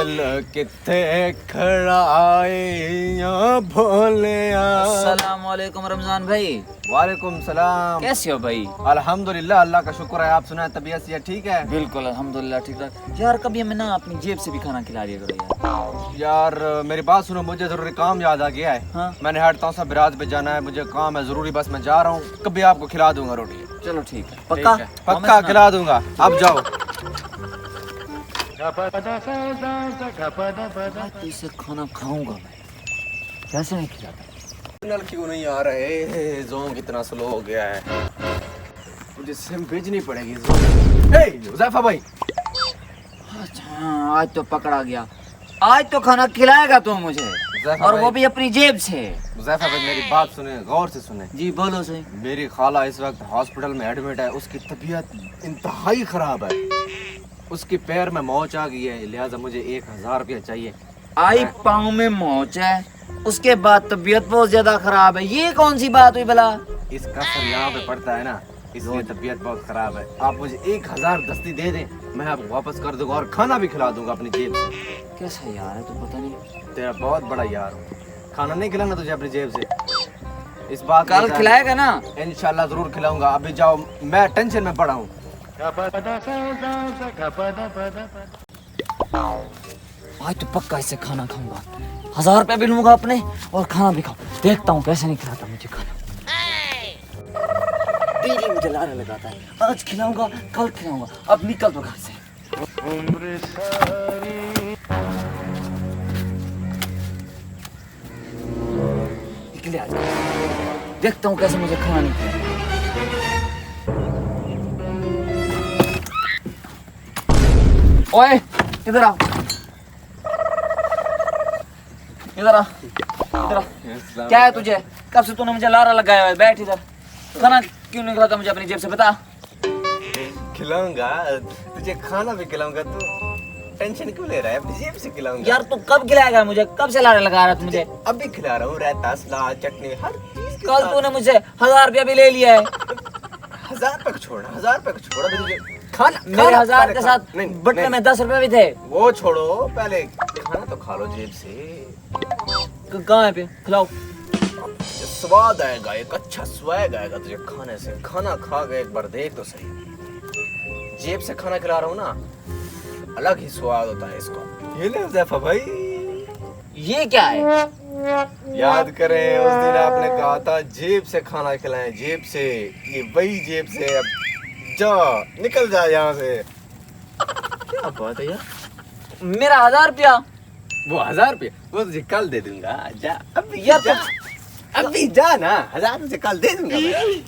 दिल किथे खड़ा आए भोले। अस्सलाम वालेकुम रमजान भाई। वालेकुम सलाम। कैसे हो भाई? अल्हम्दुलिल्लाह, अल्लाह का शुक्र है। आप सुनाए, तबीयत से ठीक है? बिल्कुल अल्हम्दुलिल्लाह ठीक ठाक। यार कभी हमें ना अपनी जेब से भी खाना खिला दिया करो यार मेरी बात सुनो, मुझे जरूरी काम याद आ गया है। हाँ? मैंने हटता हूँ, सब बिराज पे जाना है, मुझे काम है जरूरी, बस मैं जा रहा हूँ। कभी आपको खिला दूंगा रोटी। चलो ठीक है, पक्का? ठीक है, पक्का खिला दूंगा, अब जाओ। तो इसे खाना खाऊंगा मैं, कैसे नहीं खिलाता? सिग्नल क्यों नहीं आ रहे? जोन कितना स्लो हो गया है, मुझे सिम भेजनी पड़ेगी। हुज़ैफा भाई, अच्छा आज तो पकड़ा गया। आज तो खाना खिलाएगा तो मुझे, और वो भी अपनी जेब से। हुज़ैफा भाई मेरी बात सुने, गौर से सुने। जी बोलो सही। मेरी खाला इस वक्त हॉस्पिटल में एडमिट है, उसकी तबीयत इंतहाई खराब है, उसके पैर में मोच आ गई है, लिहाजा मुझे 1000 रुपया चाहिए। आई पाँव में मोच है, उसके बाद तबीयत बहुत ज्यादा खराब है, ये कौन सी बात हुई भला? इसका असर यहाँ पे पड़ता है ना, इसलिए तबीयत बहुत खराब है। आप मुझे 1000 दस्ती दे दें, मैं आपको वापस कर दूंगा और खाना भी खिला दूंगा अपनी जेब से। कैसा यार है तो पता नहीं। तेरा बहुत बड़ा यार हूँ, खाना नहीं खिलाना तुझे अपनी जेब से। इस बात कल खिलाएगा ना? इंशाल्लाह जरूर खिलाऊंगा। अभी जाओ, मैं टेंशन में पड़ा हूँ। आज तो पक्का इससे खाना खाऊंगा, 1000 रुपए भी लूंगा अपने और खाना भी खाऊं। देखता हूँ कैसे नहीं खिलाता मुझे खाना। डेली मुझे लारे लगाता है, आज खिलाऊंगा कल खिलाऊंगा। अब निकल तो घर से। निकले आज, देखता हूँ कैसे मुझे खाना नहीं खिलाएगा। ओए इधर आ, इधर आ, इधर आ। क्या है तुझे? कब से तूने मुझे लारा लगाया है? बैठ इधर। खाना क्यों नहीं खिलाता मुझे अपनी जेब से, बता। खिलाऊंगा तुझे, खाना भी खिलाऊंगा। तू टेंशन क्यों ले रहा है? अपनी जेब से खिलाऊंगा। यार तू कब खिलाएगा मुझे? कब से लारा लगा रहा है तू मुझे? अभी खिला रहा हूँ, रायता, सलाद, चटनी, हर चीज के कल साथ। तूने मुझसे 1000 रुपया भी ले लिया है। 1000 रुपए को छोड़, 1000 रुपए को छोड़। अभी तुझे खाना, मेरे 1000 के साथ बटने में 10 रुपए भी थे। वो छोड़ो, पहले खाना तो खा लो जेब से। कहाँ है पे? खिलाओ। स्वाद आएगा, एक अच्छा स्वैग आएगा तुझे खाने से। खाना खा के एक बार देख तो सही। जेब से खाना खिला रहा हूँ ना, अलग ही स्वाद होता है इसका। ये ले हुज़ैफा भाई। ये क्या है? याद करें उस दिन आपने कहा था जेब से खाना खिलाएं, जेब से। ये वही जेब से। अब जा, निकल जा यहाँ से। क्या बात है यार? मेरा 1000 रुपया? वो 1000 रुपया वो तुझे कल दे दूंगा। जा अभी, यार जा, अभी जा ना, 1000 तुझे कल दे दूंगा मैं।